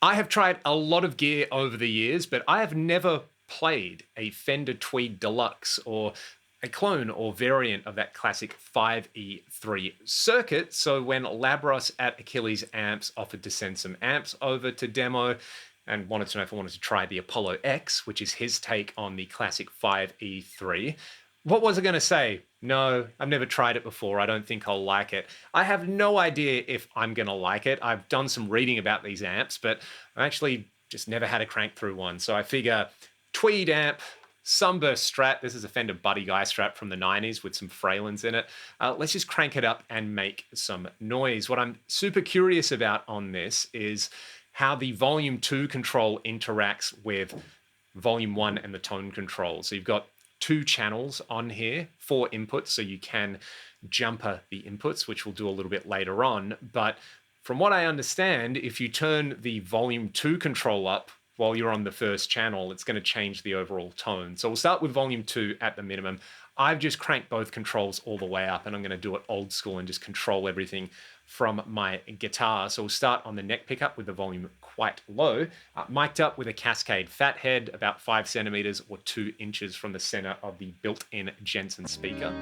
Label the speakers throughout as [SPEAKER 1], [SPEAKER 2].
[SPEAKER 1] I have tried a lot of gear over the years, but I have never played a Fender Tweed Deluxe or a clone or variant of that classic 5E3 circuit. So when Labros at Achilles Amps offered to send some amps over to demo and wanted to know if I wanted to try the Apollo X, which is his take on the classic 5E3, what was I going to say? No, I've never tried it before. I don't think I'll like it. I have no idea if I'm going to like it. I've done some reading about these amps, but I actually just never had a crank through one. So I figure Tweed amp, Sunburst Strat. This is a Fender Buddy Guy Strat from the 90s with some Fralins in it. Let's just crank it up and make some noise. What I'm super curious about on this is how the volume 2 control interacts with volume 1 and the tone control. So you've got 2 channels on here, 4 inputs, so you can jumper the inputs, which we'll do a little bit later on. But from what I understand, if you turn the volume 2 control up while you're on the first channel, it's going to change the overall tone. So we'll start with volume 2 at the minimum. I've just cranked both controls all the way up, and I'm going to do it old school and just control everything from my guitar. So we'll start on the neck pickup with the volume quite low, mic'd up with a Cascade Fathead about 5 centimeters or 2 inches from the center of the built-in Jensen speaker.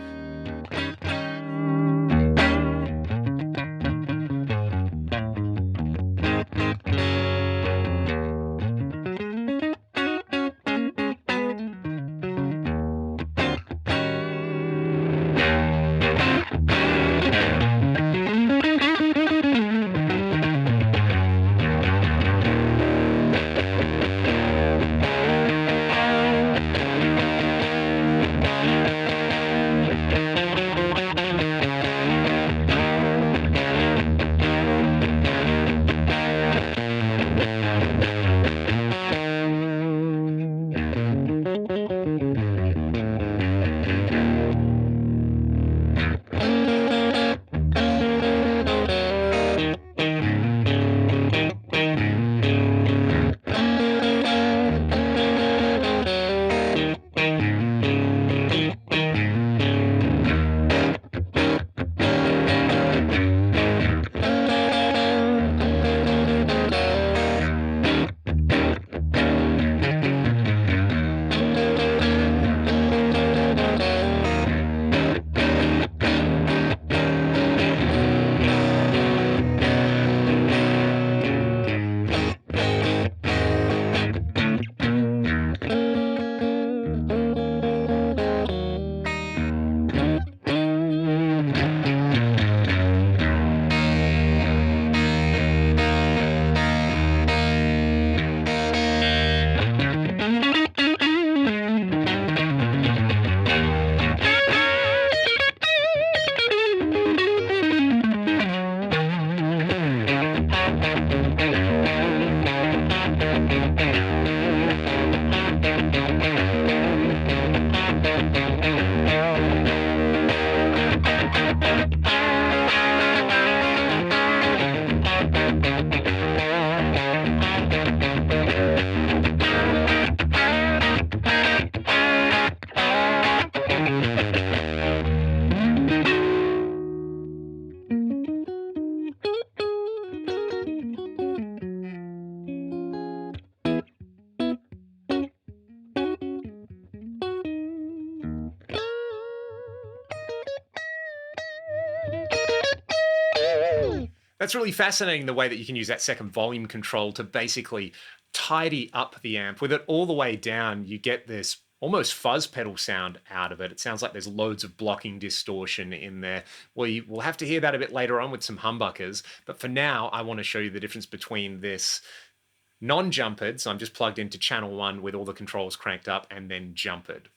[SPEAKER 1] That's really fascinating, the way that you can use that second volume control to basically tidy up the amp. With it all the way down, you get this almost fuzz pedal sound out of it. It sounds like there's loads of blocking distortion in there. We'll have to hear that a bit later on with some humbuckers. But for now, I want to show you the difference between this non-jumpered, so I'm just plugged into channel 1 with all the controls cranked up, and then jumpered.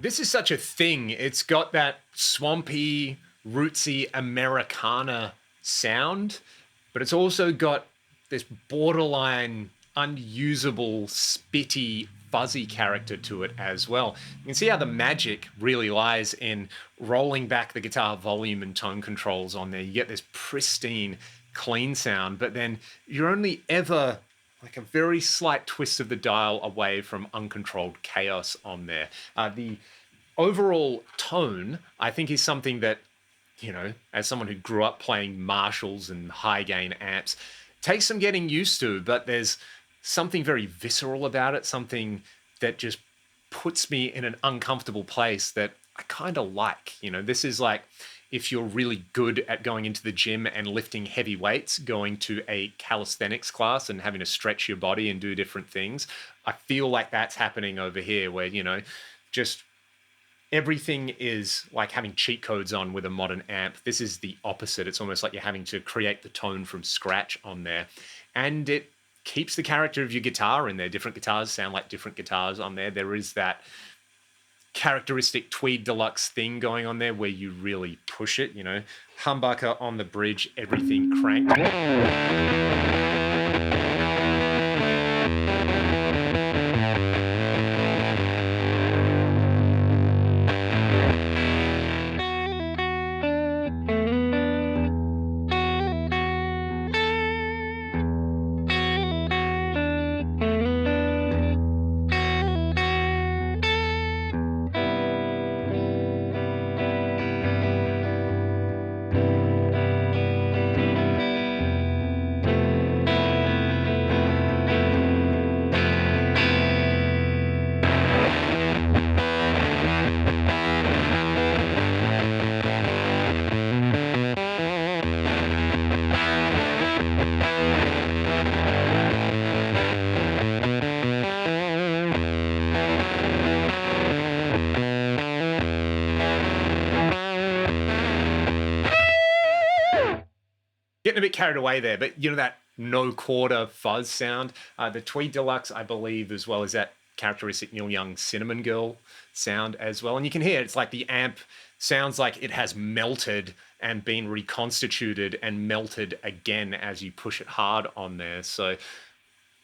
[SPEAKER 1] This is such a thing. It's got that swampy, rootsy Americana sound, but it's also got this borderline, unusable, spitty, fuzzy character to it as well. You can see how the magic really lies in rolling back the guitar volume and tone controls on there. You get this pristine, clean sound, but then you're only ever like a very slight twist of the dial away from uncontrolled chaos on there. The overall tone, I think, is something that, you know, as someone who grew up playing Marshalls and high gain amps, takes some getting used to, but there's something very visceral about it, something that just puts me in an uncomfortable place that I kind of like. You know, this is like if you're really good at going into the gym and lifting heavy weights, going to a calisthenics class and having to stretch your body and do different things. I feel like that's happening over here where, you know, just everything is like having cheat codes on with a modern amp. This is the opposite. It's almost like you're having to create the tone from scratch on there. And it keeps the character of your guitar in there. Different guitars sound like different guitars on there. There is that characteristic Tweed Deluxe thing going on there where you really push it, you know, humbucker on the bridge, everything cranked. Getting a bit carried away there, but you know that no quarter fuzz sound. The Tweed Deluxe, I believe, as well as that characteristic Neil Young Cinnamon Girl sound as well. And you can hear it's like the amp sounds like it has melted and been reconstituted and melted again as you push it hard on there. So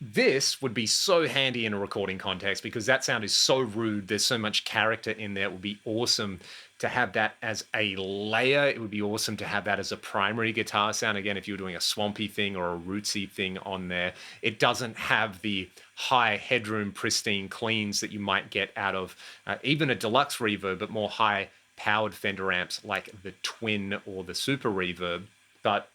[SPEAKER 1] this would be so handy in a recording context because that sound is so rude. There's so much character in there. It would be awesome to have that as a layer. It would be awesome to have that as a primary guitar sound. Again, if you were doing a swampy thing or a rootsy thing on there, it doesn't have the high headroom, pristine cleans that you might get out of even a deluxe reverb, but more high powered Fender amps like the Twin or the Super Reverb. But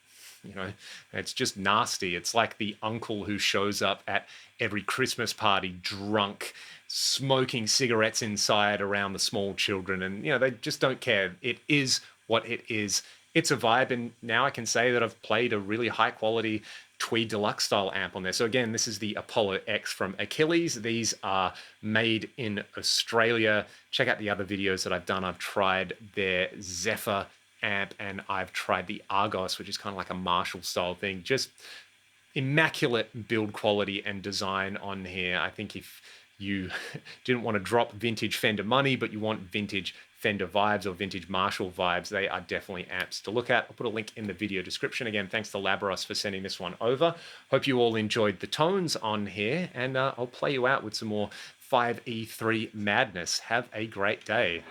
[SPEAKER 1] you know, it's just nasty. It's like the uncle who shows up at every Christmas party drunk, smoking cigarettes inside around the small children. And, you know, they just don't care. It is what it is. It's a vibe. And now I can say that I've played a really high quality Tweed Deluxe style amp on there. So again, this is the Apollo X from Achilles. These are made in Australia. Check out the other videos that I've done. I've tried their Zephyr amp and I've tried the Argos, which is kind of like a Marshall style thing. Just immaculate build quality and design on here. I think if you didn't want to drop vintage Fender money, but you want vintage Fender vibes or vintage Marshall vibes, they are definitely amps to look at. I'll put a link in the video description. Again, thanks to Labros for sending this one over. Hope you all enjoyed the tones on here, and I'll play you out with some more 5E3 madness. Have a great day.